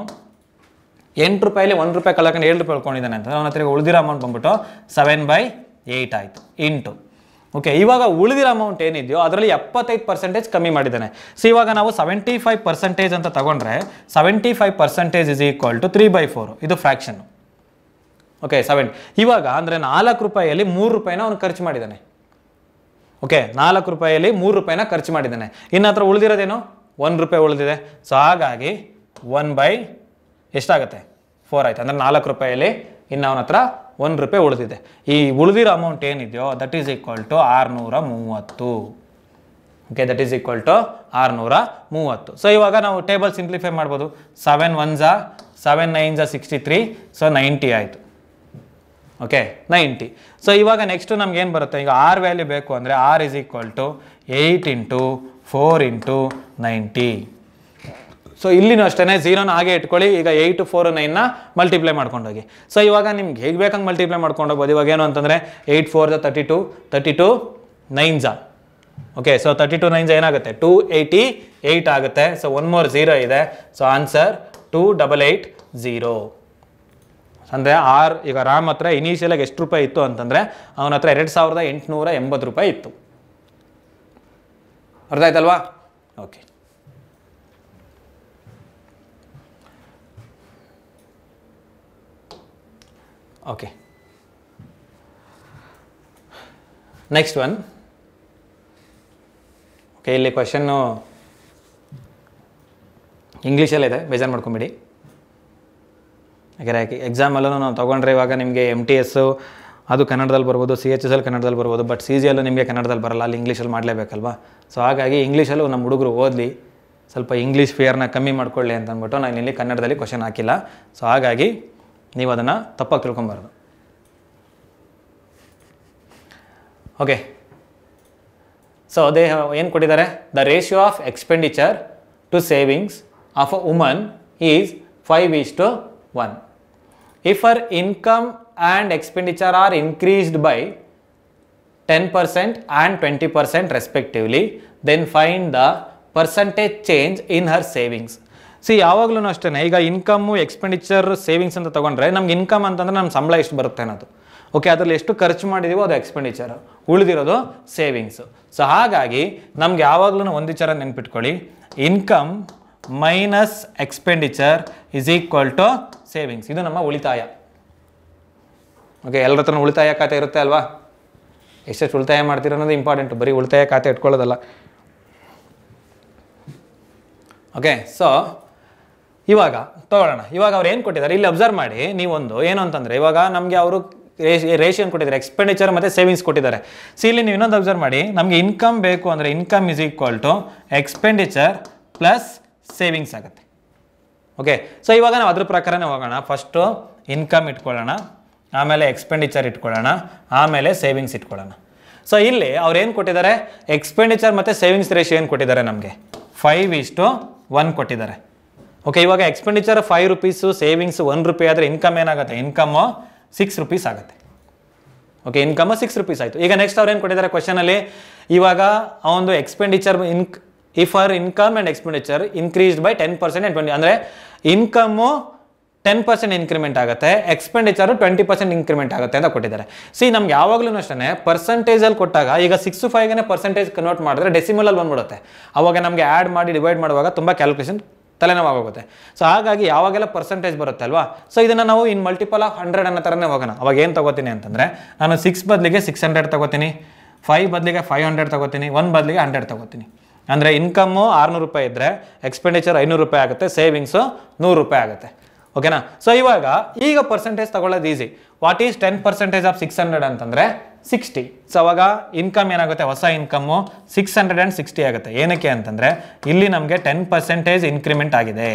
8 ರೂಪಾಯಲ್ಲಿ 1 ರೂಪಾಯಿ ಕಳ್ಕೊಂಡು 7 ರೂಪಾಯಿ ಉಳ್ಕೊಂಡಿದ್ದಾನೆ ಅಂತ ಅವನ ಹತ್ರ ಉಳಿದಿರೋ ಅಮೌಂಟ್ ಬಂದ್ಬಿಟ್ಟು 7/8 ಆಯಿತು ಇಂಟು. ಓಕೆ, ಇವಾಗ ಉಳಿದಿರೋ ಅಮೌಂಟ್ ಏನಿದೆಯೋ ಅದರಲ್ಲಿ 75% ಕಮ್ಮಿ ಮಾಡಿದ್ದಾನೆ. ಸೊ ಇವಾಗ ನಾವು 75% ಅಂತ ತಗೊಂಡ್ರೆ 75% ಇಸ್ ಈಕ್ವಲ್ ಟು 3/4. ಇದು ಫ್ರಾಕ್ಷನ್ನು. ಓಕೆ, 7 ಇವಾಗ ಅಂದರೆ 4 ರೂಪಾಯಿಯಲ್ಲಿ 3 ರೂಪಾಯಿನ ಅವನು ಖರ್ಚು ಮಾಡಿದ್ದಾನೆ. ಓಕೆ, 4 ರೂಪಾಯಿಯಲ್ಲಿ 3 ರೂಪಾಯಿನ ಖರ್ಚು ಮಾಡಿದ್ದಾನೆ. ಇನ್ನು ಹತ್ರ ಉಳಿದಿರೋದೇನು 1 ರೂಪಾಯಿ ಉಳಿದಿದೆ. ಸೊ ಹಾಗಾಗಿ 1/4 ಎಷ್ಟಾಗುತ್ತೆ 4 ಆಯ್ತು. ಅಂದರೆ 4 ರೂಪಾಯಿಯಲ್ಲಿ ಇನ್ನು ಅವನ ಹತ್ರ 1 ರೂಪಾಯಿ ಉಳಿದಿದೆ. ಈ ಉಳಿದಿರೋ ಅಮೌಂಟ್ ಏನಿದೆಯೋ that is equal to 630. Okay, that is equal to 630. So ಇವಾಗ ನಾವು ಟೇಬಲ್ ಸಿಂಪ್ಲಿಫೈ ಮಾಡ್ಬೋದು. 7 1s 7 9s 63. ಸೊ 90 ಆಯಿತು. ಓಕೆ, 90. ಸೊ ಇವಾಗ ನೆಕ್ಸ್ಟು ನಮ್ಗೆ ಏನು ಬರುತ್ತೆ, ಈಗ ಆರ್ ವ್ಯಾಲ್ಯೂ ಬೇಕು ಅಂದರೆ R is equal to 8 × 4 × 90. So ಇಲ್ಲಿನೂ ಅಷ್ಟೇ 0ನ ಹಾಗೆ ಇಟ್ಕೊಳ್ಳಿ. ಈಗ 8 4 9ನ ಮಲ್ಟಿಪ್ಲೈ ಮಾಡ್ಕೊಂಡೋಗಿ. ಸೊ ಇವಾಗ ನಿಮ್ಗೆ ಹೇಗೆ ಬೇಕಂಗೆ ಮಲ್ಟಿಪ್ಲೈ ಮಾಡ್ಕೊಂಡು ಹೋಗ್ಬೋದು. ಇವಾಗ ಏನು ಅಂತಂದರೆ 8 4 32 32 9s. ಓಕೆ, ಸೊ 32 9s ಏನಾಗುತ್ತೆ 288 ಆಗುತ್ತೆ. ಸೊ 1 more 0 ಇದೆ. So answer 2880. ಅಂದರೆ ಈಗ ರಾಮ್ ಹತ್ರ ಇನಿಷಿಯಲಾಗಿ ಎಷ್ಟು ರೂಪಾಯಿ ಇತ್ತು ಅಂತಂದರೆ ಅವನ ಹತ್ರ 2880 ರೂಪಾಯಿ ಇತ್ತು. ಅರ್ಥ ಆಯ್ತಲ್ವಾ? Okay, okay, next one. Okay, ಇಲ್ಲಿ ಕ್ವಶನ್ನು ಇಂಗ್ಲೀಷಲ್ಲಿದೆ, ಬೇಜಾರು ಮಾಡ್ಕೊಂಬಿಡಿ. ಯಾಕೆ ಎಕ್ಸಾಮಲ್ಲೂ ನಾವು ತೊಗೊಂಡ್ರೆ ಇವಾಗ ನಿಮಗೆ MTS ಅದು ಕನ್ನಡದಲ್ಲಿ ಬರ್ಬೋದು, CHSL ಕನ್ನಡದಲ್ಲಿ ಬರ್ಬೋದು, ಬಟ್ CGL ನಿಮಗೆ ಕನ್ನಡದಲ್ಲಿ ಬರಲ್ಲ, ಅಲ್ಲಿ ಇಂಗ್ಲೀಷಲ್ಲಿ ಮಾಡಲೇಬೇಕಲ್ವಾ. ಸೊ ಹಾಗಾಗಿ ಇಂಗ್ಲೀಷಲ್ಲೂ ನಮ್ಮ ಹುಡುಗರು ಓದಲಿ, ಸ್ವಲ್ಪ ಇಂಗ್ಲೀಷ್ ಫಿಯರ್ನ ಕಮ್ಮಿ ಮಾಡ್ಕೊಳ್ಳಿ ಅಂತ ಅಂದ್ಬಿಟ್ಟು ನಾನು ಇಲ್ಲಿ ಕನ್ನಡದಲ್ಲಿ ಕ್ವಶನ್ ಹಾಕಿಲ್ಲ. ಸೊ ಹಾಗಾಗಿ ನೀವು ಅದನ್ನು ತಪ್ಪಾಗಿ ತಿಳ್ಕೊಬಾರ್ದು. ಓಕೆ, ಸೊ ಏನು ಕೊಟ್ಟಿದ್ದಾರೆ, the ratio of expenditure to savings of a woman is 5:1. If her income and expenditure are increased by 10% and 20% respectively, then find the percentage change in her savings. C ಯಾವಾಗಲೂ ಅಷ್ಟೇ, ಈಗ ಇನ್ಕಮ್ಮು ಎಕ್ಸ್ಪೆಂಡಿಚರ್ ಸೇವಿಂಗ್ಸ್ ಅಂತ ತೊಗೊಂಡ್ರೆ ನಮ್ಗೆ ಇನ್ಕಮ್ ಅಂತಂದರೆ ನಮ್ಮ ಸಂಬಳ ಎಷ್ಟು ಬರುತ್ತೆ ಅನ್ನೋದು. ಓಕೆ, ಅದರಲ್ಲಿ ಎಷ್ಟು ಖರ್ಚು ಮಾಡಿದೀವೋ ಅದು ಎಕ್ಸ್ಪೆಂಡಿಚರ್, ಉಳಿದಿರೋದು ಸೇವಿಂಗ್ಸು. ಸೊ ಹಾಗಾಗಿ ನಮ್ಗೆ ಯಾವಾಗಲೂ ಒಂದು ವಿಚಾರ ನೆನ್ಪಿಟ್ಕೊಳ್ಳಿ, income minus expenditure is equal to savings. ಇದು ನಮ್ಮ ಉಳಿತಾಯ. ಓಕೆ, ಎಲ್ಲರ ಹತ್ರ ಉಳಿತಾಯ ಖಾತೆ ಇರುತ್ತೆ ಅಲ್ವಾ. ಎಷ್ಟೆಷ್ಟು ಉಳಿತಾಯ ಮಾಡ್ತೀರ ಅನ್ನೋದು ಇಂಪಾರ್ಟೆಂಟು, ಬರೀ ಉಳಿತಾಯ ಖಾತೆ ಇಟ್ಕೊಳ್ಳೋದಲ್ಲ. ಓಕೆ, ಸೊ ಇವಾಗ ತಗೊಳ್ಳೋಣ. ಇವಾಗ ಅವ್ರು ಏನು ಕೊಟ್ಟಿದ್ದಾರೆ ಇಲ್ಲಿ ಅಬ್ಸರ್ವ್ ಮಾಡಿ ನೀವೊಂದು ಏನು ಅಂತಂದರೆ, ಇವಾಗ ನಮಗೆ ಅವರು ರೇಷಿಯನ್ ಕೊಟ್ಟಿದ್ದಾರೆ, ಎಕ್ಸ್ಪೆಂಡಿಚರ್ ಮತ್ತು ಸೇವಿಂಗ್ಸ್ ಕೊಟ್ಟಿದ್ದಾರೆ. ಸಿ ಇಲ್ಲಿ ನೀವು ಇನ್ನೊಂದು ಅಬ್ಸರ್ವ್ ಮಾಡಿ, ನಮಗೆ ಇನ್ಕಮ್ ಬೇಕು ಅಂದರೆ income is equal to expenditure plus savings ಆಗುತ್ತೆ. ಓಕೆ, ಸೊ ಇವಾಗ ನಾವು ಅದ್ರ ಪ್ರಕಾರನೇ ಹೋಗೋಣ. ಫಸ್ಟು ಇನ್ಕಮ್ ಇಟ್ಕೊಳ್ಳೋಣ, ಆಮೇಲೆ ಎಕ್ಸ್ಪೆಂಡಿಚರ್ ಇಟ್ಕೊಳ್ಳೋಣ, ಆಮೇಲೆ ಸೇವಿಂಗ್ಸ್ ಇಟ್ಕೊಳ್ಳೋಣ. ಸೊ ಇಲ್ಲಿ ಅವ್ರು ಏನು ಕೊಟ್ಟಿದ್ದಾರೆ, ಎಕ್ಸ್ಪೆಂಡಿಚರ್ ಮತ್ತು ಸೇವಿಂಗ್ಸ್ ರೇಷಿಯೋ ಏನು ಕೊಟ್ಟಿದ್ದಾರೆ, ನಮಗೆ 5:1 ಕೊಟ್ಟಿದ್ದಾರೆ. ಓಕೆ, ಇವಾಗ ಎಕ್ಸ್ಪೆಂಡಿಚರ್ 5 ರೂಪೀಸು, ಸೇವಿಂಗ್ಸ್ 1 ರೂಪಾಯಿ ಆದರೆ ಇನ್ಕಮ್ ಏನಾಗುತ್ತೆ, ಇನ್ಕಮ್ಮು 6 ರೂಪೀಸ್ ಆಗುತ್ತೆ. ಓಕೆ, ಇನ್ಕಮ್ಮು 6 ರೂಪೀಸ್ ಆಯಿತು. ಈಗ ನೆಕ್ಸ್ಟ್ ಅವ್ರು ಏನು ಕೊಟ್ಟಿದ್ದಾರೆ ಕ್ವಶನಲ್ಲಿ, ಇವಾಗ ಆ ಒಂದು expenditure if hour income and expenditure increased by 10% and 20, ಅಂದರೆ ಇನ್ಕಮ್ಮು 10% ಇನ್ಕ್ರಿಮೆಂಟ್ ಆಗುತ್ತೆ, ಎಕ್ಸ್ಪೆಂಡಿಚರು 20% ಇನ್ಕ್ರಿಮೆಂಟ್ ಆಗುತ್ತೆ ಅಂತ ಕೊಟ್ಟಿದ್ದಾರೆ. ಸಿ ನಮ್ಗೆ ಯಾವಾಗಲೂ ಅಷ್ಟೇ ಪರ್ಸೆಂಟೇಜಲ್ಲಿ ಕೊಟ್ಟಾಗ ಈಗ 6 to 5ಗೆ ಪರ್ಸೆಂಟೇಜ್ ಕನ್ವರ್ಟ್ ಮಾಡಿದ್ರೆ ಡೆಸಿಮಲಲ್ಲಿ ಬಂದ್ಬಿಡುತ್ತೆ. ಅವಾಗ ನಮಗೆ ಆ್ಯಡ್ ಮಾಡಿ ಡಿವೈಡ್ ಮಾಡುವಾಗ ತುಂಬ ಕ್ಯಾಲ್ಕುಲೇಷನ್ ತಲೆನೋವಾಗುತ್ತೆ. ಸೊ ಹಾಗಾಗಿ ಯಾವಾಗೆಲ್ಲ ಪರ್ಸೆಂಟೇಜ್ ಬರುತ್ತೆ ಅಲ್ವಾ, ಸೊ ಇದನ್ನು ನಾವು ಇನ್ ಮಲ್ಟಿಪಲ್ ಆಫ್ 100 ಅನ್ನೋ ಥರನೇ ಹೋಗೋಣ. ಅವಾಗ ಏನು ತಗೋತೀನಿ ಅಂತಂದರೆ ನಾನು 6 ಬದಲಿಗೆ 600 ತಗೋತೀನಿ, 5 ಬದಲಿಗೆ 500 ತಗೋತೀನಿ, 1 ಬದಲಿಗೆ 100 ತಗೋತೀನಿ. ಅಂದರೆ ಇನ್ಕಮ್ಮು 600 ರೂಪಾಯಿ ಇದ್ದರೆ ಎಕ್ಸ್ಪೆಂಡಿಚರ್ 500 ರೂಪಾಯಿ ಆಗುತ್ತೆ, ಸೇವಿಂಗ್ಸು 100 ರೂಪಾಯಿ ಆಗುತ್ತೆ. ಓಕೆನಾ. ಸೊ ಈಗ ಪರ್ಸೆಂಟೇಜ್ ತಗೊಳ್ಳೋದು ಈಸಿ. ವಾಟ್ ಈಸ್ 10% ಆಫ್ 600 ಅಂತಂದರೆ 60. ಸೊ ಅವಾಗ ಇನ್ಕಮ್ ಏನಾಗುತ್ತೆ, ಹೊಸ ಇನ್ಕಮ್ಮು 660 ಆಗುತ್ತೆ. ಏನಕ್ಕೆ ಅಂತಂದರೆ ಇಲ್ಲಿ ನಮಗೆ 10% ಇನ್ಕ್ರಿಮೆಂಟ್ ಆಗಿದೆ.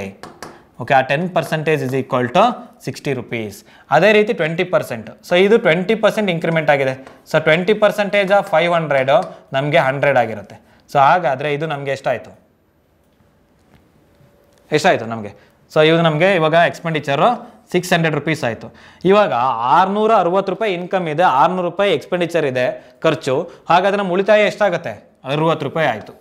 ಓಕೆ, ಆ 10% ಇಸ್ ಈಕ್ವಲ್ ಟು 60 ರೂಪೀಸ್. ಅದೇ ರೀತಿ 20%. ಸೊ ಇದು 20% ಇನ್ಕ್ರಿಮೆಂಟ್ ಆಗಿದೆ. ಸೊ 20% ಆಫ್ 500 ನಮಗೆ 100 ಆಗಿರುತ್ತೆ. ಸೊ ಹಾಗಾದರೆ ಇದು ನಮಗೆ ಎಷ್ಟಾಯಿತು ನಮಗೆ? ಸೊ ಇದು ನಮಗೆ ಇವಾಗ ಎಕ್ಸ್ಪೆಂಡಿಚರು 600 ರೂಪೀಸ್ ಆಯಿತು. ಇವಾಗ 660 ರೂಪಾಯಿ ಇನ್ಕಮ್ ಇದೆ, 600 ರೂಪಾಯಿ ಎಕ್ಸ್ಪೆಂಡಿಚರ್ ಇದೆ ಖರ್ಚು. ಹಾಗಾದರೆ ನಮ್ಮ ಉಳಿತಾಯ ಎಷ್ಟಾಗುತ್ತೆ? 60 ರೂಪಾಯಿ ಆಯಿತು.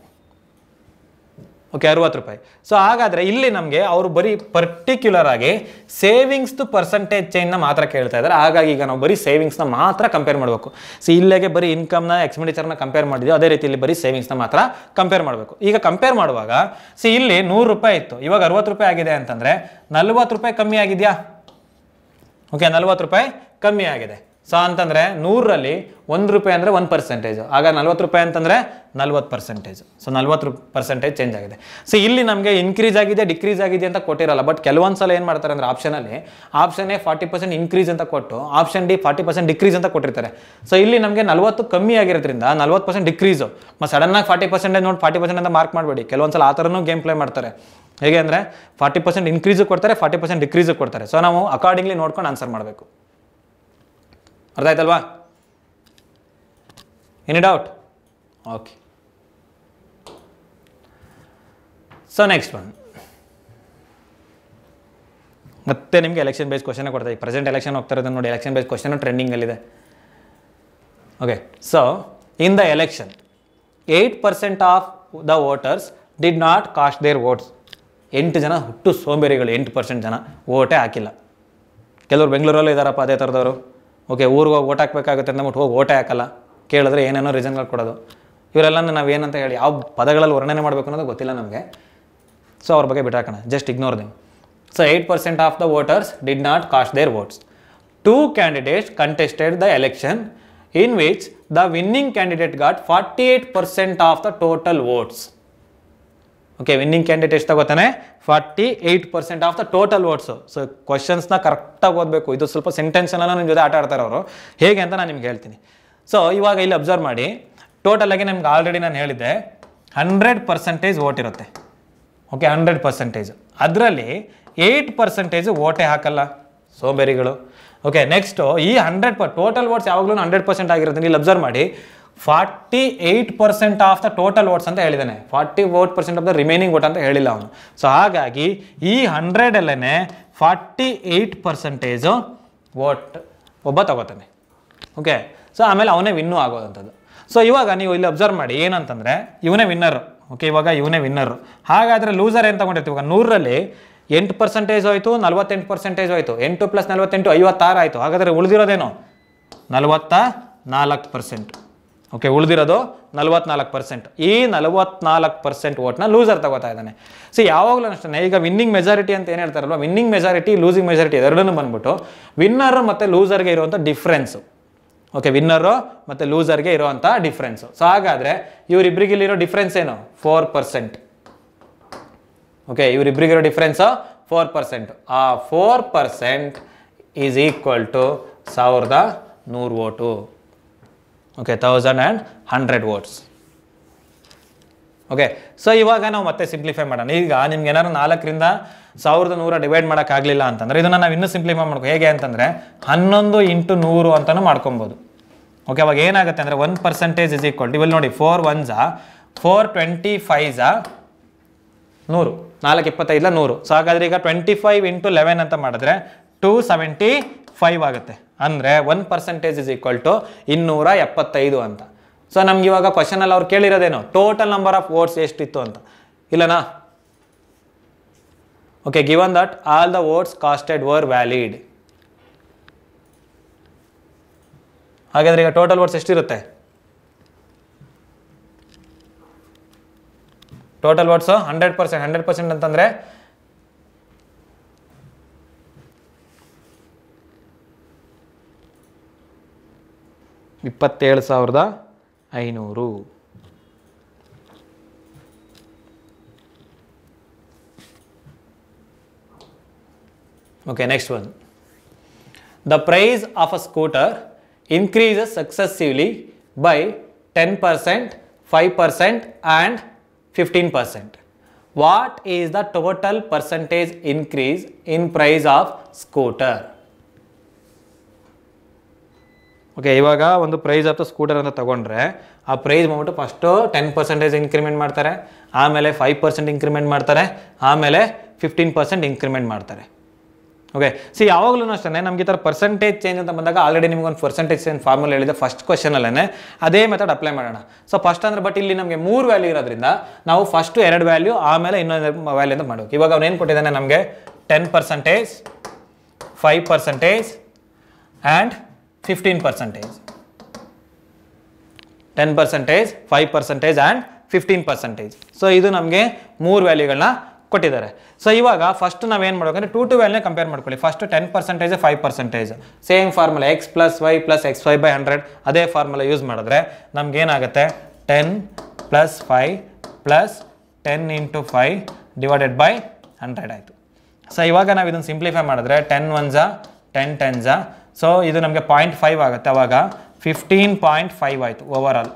ಓಕೆ, 60 ರೂಪಾಯಿ. ಸೊ ಹಾಗಾದರೆ ಇಲ್ಲಿ ನಮಗೆ ಅವರು ಬರೀ ಪರ್ಟಿಕ್ಯುಲರ್ ಆಗಿ ಸೇವಿಂಗ್ಸ್ದು ಪರ್ಸೆಂಟೇಜ್ ಚೇಂಜ್ನ ಮಾತ್ರ ಕೇಳ್ತಾ ಇದ್ದಾರೆ. ಹಾಗಾಗಿ ಈಗ ನಾವು ಬರೀ ಸೇವಿಂಗ್ಸ್ನ ಮಾತ್ರ ಕಂಪೇರ್ ಮಾಡಬೇಕು. ಸೊ ಇಲ್ಲಿಗೆ ಬರೀ ಇನ್ಕಮ್ನ ಎಕ್ಸ್ಪೆಂಡಿಚರ್ನ ಕಂಪೇರ್ ಮಾಡಿದ್ವಿ, ಅದೇ ರೀತಿ ಇಲ್ಲಿ ಬರೀ ಸೇವಿಂಗ್ಸ್ನ ಮಾತ್ರ ಕಂಪೇರ್ ಮಾಡಬೇಕು. ಈಗ ಕಂಪೇರ್ ಮಾಡುವಾಗ ಇಲ್ಲಿ 100 ರೂಪಾಯಿ ಇತ್ತು, ಇವಾಗ 60 ರೂಪಾಯಿ ಆಗಿದೆ ಅಂತಂದರೆ 40 ರೂಪಾಯಿ ಕಮ್ಮಿ ಆಗಿದೆಯಾ? ಓಕೆ, 40 ರೂಪಾಯಿ ಕಮ್ಮಿ ಆಗಿದೆ. ಸೊ ಅಂತಂದರೆ 100ರಲ್ಲಿ 1 ರೂಪಾಯಿ ಅಂದರೆ 1%. ಆಗ 40 ರೂಪಾಯಿ ಅಂತಂದರೆ 40%. ಸೊ 40% ಚೇಂಜ್ ಆಗಿದೆ. ಸೊ ಇಲ್ಲಿ ನಮಗೆ ಇನ್ಕ್ರೀಸ್ ಆಗಿದೆ, ಡಿಕ್ರೀಸ್ ಆಗಿದೆ ಅಂತ ಕೊಟ್ಟಿರಲ್ಲ. ಬಟ್ ಕೆಲವೊಂದು ಸಲ ಏನು ಮಾಡ್ತಾರೆ ಅಂದರೆ ಆಪ್ಷನ್ ಎ 40% ಇನ್ಕ್ರೀಸ್ ಅಂತ ಕೊಟ್ಟು ಆಪ್ಷನ್ ಡಿ 40% ಡಿಕ್ರೀಸ್ ಅಂತ ಕೊಟ್ಟಿರ್ತಾರೆ. ಸೊ ಇಲ್ಲಿ ನಮಗೆ 40 ಕಮ್ಮಿ ಆಗಿರೋದ್ರಿಂದ 40% ಡಿಕ್ರೀಸು. ಮತ್ತು ಸಡನ್ನಾಗಿ 40% ನೋಡಿ 40% ಅಂತ ಮಾರ್ಕ್ ಮಾಡಬೇಡಿ. ಕೆಲವೊಂದು ಸಲ ಆ ಥರನೂ ಗೇಮ್ ಪ್ಲೇ ಮಾಡ್ತಾರೆ. ಹೇಗೆ ಅಂದರೆ 40% ಇನ್ಕ್ರೀಸು ಕೊಡ್ತಾರೆ, 40% ಡಿಕ್ರೀಸು ಕೊಡ್ತಾರೆ. ಸೊ ನಾವು ಅಕಾರ್ಡಿಂಗ್ಲಿ ನೋಡ್ಕೊಂಡು ಆನ್ಸರ್ ಮಾಡಬೇಕು. ಅರ್ಥ ಆಯ್ತಲ್ವಾ? Any doubt? Okay. So next one, ಮತ್ತೆ ನಿಮಗೆ ಎಲೆಕ್ಷನ್ ಬೇಸ್ ಕ್ವಶನ್ ಕೊಡ್ತಾ ಈ ಪ್ರೆಸೆಂಟ್ ಎಲೆಕ್ಷನ್ ಹೋಗ್ತಾ ಇರೋದನ್ನು ನೋಡಿ. ಎಲೆಕ್ಷನ್ ಬೇಸ್ ಕ್ವಶನ್ ಟ್ರೆಂಡಿಂಗಲ್ಲಿದೆ. Okay, so in the election 8% of the voters did not cast their votes. 8 ಜನ ಹುಟ್ಟು ಸೋಂಬೇರಿಗಳು, 8% ಜನ ವೋಟೇ ಹಾಕಿಲ್ಲ. ಕೆಲವರು ಬೆಂಗಳೂರಲ್ಲೂ ಇದ್ದಾರಪ್ಪ ಅದೇ ಥರದವರು. ಓಕೆ, ಊರಿಗೆ ಹೋಗಿ ಓಟ್ ಹಾಕಬೇಕಾಗುತ್ತೆ ಅಂದ್ಬಿಟ್ಟು ಹೋಗಿ ಓಟೇ ಹಾಕಲ್ಲ. ಕೇಳಿದ್ರೆ ಏನೇನೋ ರೀಸನ್ಗಳು ಕೊಡೋದು. ಇವರೆಲ್ಲ ನಾವೇನಂತ ಹೇಳಿ ಯಾವ ಪದಗಳಲ್ಲಿ ವರ್ಣನೆ ಮಾಡಬೇಕು ಅನ್ನೋದು ಗೊತ್ತಿಲ್ಲ ನಮಗೆ. ಸೊ ಅವ್ರ ಬಗ್ಗೆ ಬಿಟ್ಟಾಕೋಣ, just ignore them. So 8% of the voters did not cast their votes. 2 candidates contested the election in which the winning candidate got 48% of the total votes. Okay, winning candidate ಎಷ್ಟು ತಗೋತಾನೆ? 48% of the total votes. So ಕ್ವಶನ್ಸ್ನ ಕರೆಕ್ಟಾಗಿ ಓದಬೇಕು. ಇದು ಸ್ವಲ್ಪ ಸೆಂಟೆನ್ಸನ್ನೆಲ್ಲ ನಿಮ್ಮ ಜೊತೆ ಆಟ ಆಡ್ತಾರೆ ಅವರು. ಹೇಗೆ ಅಂತ ನಾನು ನಿಮ್ಗೆ ಹೇಳ್ತೀನಿ. ಸೊ ಇವಾಗ ಇಲ್ಲಿ ಅಬ್ಸರ್ವ್ ಮಾಡಿ, ಟೋಟಲಾಗಿ ನಿಮ್ಗೆ ಆಲ್ರೆಡಿ ನಾನು ಹೇಳಿದ್ದೆ 100% ವೋಟ್ ಇರುತ್ತೆ. ಓಕೆ, 100%. ಅದರಲ್ಲಿ 8% ವೋಟೇ ಹಾಕಲ್ಲ, ಸೋಂಬೇರಿಗಳು. ಓಕೆ, ನೆಕ್ಸ್ಟು ಈ 100 ಟೋಟಲ್ ವೋಟ್ಸ್ ಯಾವಾಗಲೂ 100% ಆಗಿರುತ್ತೆ. ಇಲ್ಲಿ ಅಬ್ಸರ್ವ್ ಮಾಡಿ, 48% ಆಫ್ ದ ಟೋಟಲ್ ವೋಟ್ಸ್ ಅಂತ ಹೇಳಿದ್ದಾನೆ. 40% ಆಫ್ ದ ರಿಮೈನಿಂಗ್ ವೋಟ್ ಅಂತ ಹೇಳಿಲ್ಲ ಅವನು. ಸೊ ಹಾಗಾಗಿ ಈ 100ಅಲ್ಲೇ 48% ವೋಟ್ ಒಬ್ಬ ತಗೋತಾನೆ. ಓಕೆ, ಸೊ ಆಮೇಲೆ ಅವನೇ ವಿನ್ನೂ ಆಗೋದಂಥದ್ದು. ಸೊ ಇವಾಗ ನೀವು ಇಲ್ಲಿ ಅಬ್ಸರ್ವ್ ಮಾಡಿ ಏನಂತಂದರೆ ಇವನೇ ವಿನ್ನರು. ಓಕೆ, ಇವಾಗ ಇವನೇ ವಿನ್ನರು. ಹಾಗಾದರೆ ಲೂಸರ್ ಏನು ತಗೊಂಡಿರ್ತೀವಿ? ಇವಾಗ 100ರಲ್ಲಿ 8% ಹೋಯಿತು, 48% ಹೋಯಿತು. 8 + 48 56 ಆಯಿತು. ಹಾಗಾದರೆ ಉಳಿದಿರೋದೇನು? 44%. ಓಕೆ, ಉಳಿದಿರೋದು 44%. ಈ 44% ವೋಟ್ನ ಲೂಸರ್ ತಗೋತಾ ಇದ್ದಾನೆ. ಸೊ ಯಾವಾಗಲೂ ಅಷ್ಟೇ, ಈಗ ವಿನ್ನಿಂಗ್ ಮೆಜಾರಿಟಿ ಅಂತ ಏನು ಹೇಳ್ತಾರಲ್ವ, ವಿನ್ನಿಂಗ್ ಮೆಜಾರಿಟಿ, ಲೂಸಿಂಗ್ ಮೆಜಾರಿಟಿ ಎರಡನ್ನೂ ಬಂದ್ಬಿಟ್ಟು ವಿನ್ನರ್ ಮತ್ತು ಲೂಸರ್ಗೆ ಇರುವಂಥ ಡಿಫ್ರೆನ್ಸು. ಓಕೆ, ವಿನ್ನರು ಮತ್ತು ಲೂಸರ್ಗೆ ಇರುವಂಥ ಡಿಫ್ರೆನ್ಸು. ಸೊ ಹಾಗಾದರೆ ಇವರಿಬ್ಬರಿಗಿಲ್ಲಿರೋ ಡಿಫ್ರೆನ್ಸ್ ಏನು? 4%. ಓಕೆ, ಇವರಿಬ್ಬರಿಗಿರೋ ಡಿಫ್ರೆನ್ಸು 4%. ಆ 4% is equal to 1100 vote. Okay, 1100 votes. Okay, so ಇವಾಗ ನಾವು ಮತ್ತೆ ಸಿಂಪ್ಲಿಫೈ ಮಾಡೋಣ. ಈಗ ನಿಮ್ಗೆ ಏನಾದ್ರು 4ರಿಂದ 1100 ಡಿವೈಡ್ ಮಾಡೋಕ್ಕಾಗಲಿಲ್ಲ ಅಂತಂದರೆ ಇದನ್ನು ನಾವು ಇನ್ನೂ ಸಿಂಪ್ಲಿಫೈ ಮಾಡ್ಕೋ. ಹೇಗೆ ಅಂತಂದರೆ 11 × 100 ಅಂತಲೂ ಮಾಡ್ಕೊಬೋದು. ಓಕೆ, ಅವಾಗ ಏನಾಗುತ್ತೆ ಅಂದರೆ 1% ಇಸ್ ಈಕ್ವಲ್ ಟು, ಇವಾಗ ನೋಡಿ 4 1s 4 25s 100, 4 25 100. ಸೊ ಹಾಗಾದರೆ ಈಗ 25 × 11 ಅಂತ ಮಾಡಿದ್ರೆ 275 ಆಗುತ್ತೆ. ಅಂದರೆ 1% ಇಸ್ ಈಕ್ವಲ್ ಟು 275 ಅಂತ. ಸೊ ನಮ್ಗೆ ಇವಾಗ ಕ್ವಶನಲ್ಲಿ ಅವ್ರು ಕೇಳಿರೋದೇನು? ಟೋಟಲ್ ನಂಬರ್ ಆಫ್ ವೋಟ್ಸ್ ಎಷ್ಟಿತ್ತು ಅಂತ. ಇಲ್ಲನಾ? Okay, given that all the votes casted were valid. ಹಾಗಾದ್ರೆ ಈಗ ಟೋಟಲ್ ವೋಟ್ಸ್ ಎಷ್ಟಿರುತ್ತೆ? Total votes 100%. 100% ಅಂತಂದ್ರೆ 27,500. Okay, next one. The price of a scooter increases successively by 10%, 5% and 15%. What is the total percentage increase in price of scooter? Okay, ಇವಾಗ ಒಂದು ಪ್ರೈಸ್ ಆಫ್ ದ ಸ್ಕೂಟರ್ ಅಂತ ತಗೊಂಡ್ರೆ ಆ ಪ್ರೈಸ್ ಬಂದ್ಬಿಟ್ಟು ಫಸ್ಟು 10% ಇನ್ಕ್ರಿಮೆಂಟ್ ಮಾಡ್ತಾರೆ, ಆಮೇಲೆ 5% ಇನ್ಕ್ರಿಮೆಂಟ್ ಮಾಡ್ತಾರೆ, ಆಮೇಲೆ 15% ಇನ್ಕ್ರಿಮೆಂಟ್ ಮಾಡ್ತಾರೆ. ಓಕೆ, ಯಾವಾಗಲೂ ಅಷ್ಟೇ ನಮ್ಗೆ ಈ ಥರ ಪರ್ಸೆಂಟೇಜ್ ಚೇಂಜ್ ಅಂತ ಬಂದಾಗ ಆಲ್ರೆಡಿ ನಿಮ್ಗೊಂದು ಪರ್ಸೆಂಟೇಜ್ ಚೇಂಜ್ ಫಾರ್ಮುಲಾ ಹೇಳಿದೆ ಫಸ್ಟ್ ಕ್ವಶನಲ್ಲೇ, ಅದೇ ಮೆಥಡ್ ಅಪ್ಲೈ ಮಾಡೋಣ. ಫಸ್ಟ್ ಅಂದರೆ ಬಟ್ ಇಲ್ಲಿ ನಮಗೆ 3 ವ್ಯಾಲ್ಯೂ ಇರೋದ್ರಿಂದ ನಾವು ಫಸ್ಟು 2 ವ್ಯಾಲ್ಯೂ ಆಮೇಲೆ ಇನ್ನೊಂದು ವ್ಯಾಲ್ಯೂ ಅಂತ ಮಾಡಬೇಕು. ಇವಾಗ ಅವನೇನು ಕೊಟ್ಟಿದ್ದಾನೆ ನಮಗೆ 10%, 5% ಆ್ಯಂಡ್ 15%. 10%, 5% ಆ್ಯಂಡ್ 15%. ಇದು ನಮಗೆ 3 ವ್ಯಾಲ್ಯೂಗಳನ್ನ ಕೊಟ್ಟಿದ್ದಾರೆ. ಇವಾಗ ಫಸ್ಟ್ ನಾವೇನು ಮಾಡಬೇಕಂದ್ರೆ 2 ವ್ಯಾಲ್ಯೂನ ಕಂಪೇರ್ ಮಾಡ್ಕೊಳ್ಳಿ. First 10%, 5%, same formula x + y + xy/100. ಅದೇ ಫಾರ್ಮುಲಾ ಯೂಸ್ ಮಾಡಿದ್ರೆ ನಮ್ಗೆ ಏನಾಗುತ್ತೆ 10 + 5 + 10 × 5 / 100 ಆಯಿತು. ಇವಾಗ ನಾವು ಇದನ್ನು ಸಿಂಪ್ಲಿಫೈ ಮಾಡಿದ್ರೆ 10 1s 10 10s, ಇದು ನಮಗೆ 0.5 ಆಗುತ್ತೆ. ಅವಾಗ 15.5 ಆಯಿತು ಓವರ್ ಆಲ್.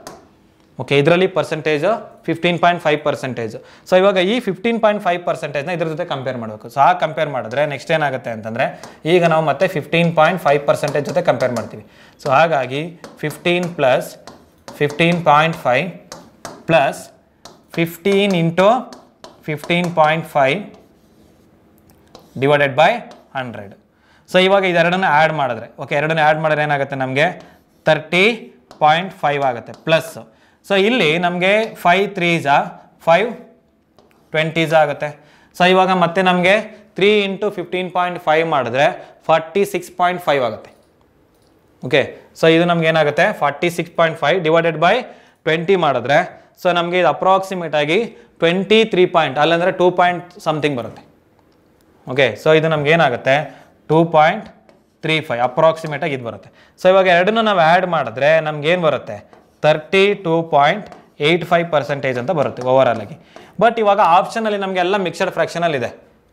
ಓಕೆ, ಇದರಲ್ಲಿ ಪರ್ಸೆಂಟೇಜು 15.5%. ಇವಾಗ ಈ 15.5%ನ ಇದ್ರ ಜೊತೆ ಕಂಪೇರ್ ಮಾಡಬೇಕು. ಆ ಕಂಪೇರ್ ಮಾಡಿದ್ರೆ ನೆಕ್ಸ್ಟ್ ಏನಾಗುತ್ತೆ ಅಂತಂದರೆ ಈಗ ನಾವು ಮತ್ತೆ 15.5% ಜೊತೆ ಕಂಪೇರ್ ಮಾಡ್ತೀವಿ. ಹಾಗಾಗಿ 15 + 15.5 + 15 × 15.5 / 100. ಇವಾಗ ಇದೆರಡನ್ನ ಆ್ಯಡ್ ಮಾಡಿದ್ರೆ, ಓಕೆ, ಎರಡನ್ನ ಆ್ಯಡ್ ಮಾಡಿದ್ರೆ ಏನಾಗುತ್ತೆ ನಮಗೆ 30.5 ಆಗುತ್ತೆ ಪ್ಲಸ್. ಇಲ್ಲಿ ನಮಗೆ 5 3s 5 20s ಆಗುತ್ತೆ. ಇವಾಗ ಮತ್ತೆ ನಮಗೆ 3 × 15.5 ಮಾಡಿದ್ರೆ 46.5 ಆಗುತ್ತೆ. ಓಕೆ, ಇದು ನಮ್ಗೆ ಏನಾಗುತ್ತೆ 46.5 / 20 ಮಾಡಿದ್ರೆ ನಮಗೆ ಇದು ಅಪ್ರಾಕ್ಸಿಮೇಟ್ ಆಗಿ 23 ಪಾಯಿಂಟ್ ಅಲ್ಲಂದರೆ 2 ಪಾಯಿಂಟ್ ಸಮಥಿಂಗ್ ಬರುತ್ತೆ. ಓಕೆ, ಇದು ನಮ್ಗೆ ಏನಾಗುತ್ತೆ 2.35 ಅಪ್ರಾಕ್ಸಿಮೇಟಾಗಿ ಇದು ಬರುತ್ತೆ. ಇವಾಗ ಎರಡನ್ನೂ ನಾವು ಆ್ಯಡ್ ಮಾಡಿದ್ರೆ ನಮ್ಗೇನು ಬರುತ್ತೆ 32.85% ಅಂತ ಬರುತ್ತೆ ಓವರ್ ಆಲ್ ಆಗಿ. ಬಟ್ ಇವಾಗ ಆಪ್ಷನಲ್ಲಿ ನಮಗೆಲ್ಲ ಮಿಕ್ಸಡ್ ಫ್ರಾಕ್ಷನಲ್ಲಿ ಇದೆ.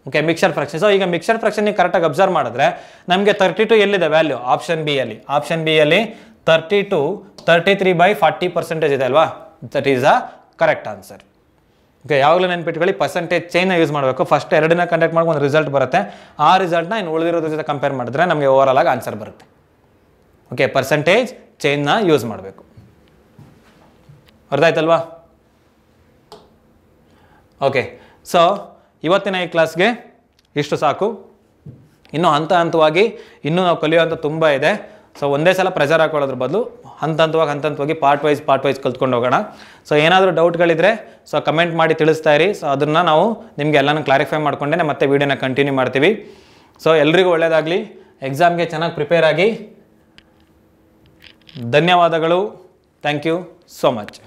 Okay, mixed fraction. ಈಗ ಮಿಕ್ಸಡ್ ಫ್ರಾಕ್ಷನ್ ನೀವು ಕರೆಕ್ಟಾಗಿ ಅಬ್ಸರ್ವ್ ಮಾಡಿದ್ರೆ ನಮಗೆ 32 ಎಲ್ಲಿದೆ ವ್ಯಾಲ್ಯೂ ಆಪ್ಷನ್ ಬಿ ಯಲ್ಲಿ. ಆಪ್ಷನ್ ಬಿ ಯಲ್ಲಿ 32 33/40% ಇದೆ ಅಲ್ವಾ? That is a correct answer. Okay, ಯಾವಾಗಲೂ ನೆನ್ಪಿಟ್ಕೊಳ್ಳಿ ಪರ್ಸೆಂಟೇಜ್ ಚೇಂಜ್ನ ಯೂಸ್ ಮಾಡಬೇಕು. ಫಸ್ಟ್ ಎರಡನ್ನ ಕಂಡಕ್ಟ್ ಮಾಡಿ ಒಂದು ರಿಸಲ್ಟ್ ಬರುತ್ತೆ. ಆ ರಿಸಲ್ಟ್ನ ಇನ್ನು ಉಳಿದಿರೋದ್ರ ಜೊತೆ ಕಂಪೇರ್ ಮಾಡಿದ್ರೆ ನಮಗೆ ಓವರ್ ಆಲ್ ಆಗಿ ಆನ್ಸರ್ ಬರುತ್ತೆ. ಓಕೆ, ಪರ್ಸೆಂಟೇಜ್ ಚೇಂಜ್ನ ಯೂಸ್ ಮಾಡಬೇಕು. ಅರ್ಥ ಆಯ್ತಲ್ವಾ? ಓಕೆ, ಇವತ್ತಿನ ಈ ಕ್ಲಾಸ್ಗೆ ಇಷ್ಟು ಸಾಕು. ಇನ್ನೂ ಹಂತವಾಗಿ ಇನ್ನೂ ನಾವು ಕಲಿಯುವಂಥ ತುಂಬ ಇದೆ. ಒಂದೇ ಸಲ ಪ್ರೆಷರ್ ಹಾಕೊಳ್ಳೋದ್ರ ಬದಲು ಹಂತವಾಗಿ ಪಾರ್ಟ್ ವೈಸ್ ಕಲ್ತ್ಕೊಂಡು ಹೋಗೋಣ. ಏನಾದರೂ ಡೌಟ್ಗಳಿದ್ರೆ ಕಮೆಂಟ್ ಮಾಡಿ ತಿಳಿಸ್ತಾ ಇರಿ. ಅದನ್ನು ನಾವು ನಿಮಗೆ ಎಲ್ಲನೂ ಕ್ಲಾರಿಫೈ ಮಾಡಿಕೊಂಡೇ ಮತ್ತೆ ವೀಡಿಯೋನ ಕಂಟಿನ್ಯೂ ಮಾಡ್ತೀವಿ. ಎಲ್ರಿಗೂ ಒಳ್ಳೆಯದಾಗಲಿ. ಎಕ್ಸಾಮ್ಗೆ ಚೆನ್ನಾಗಿ ಪ್ರಿಪೇರ್ ಆಗಿ. ಧನ್ಯವಾದಗಳು. Thank you so much.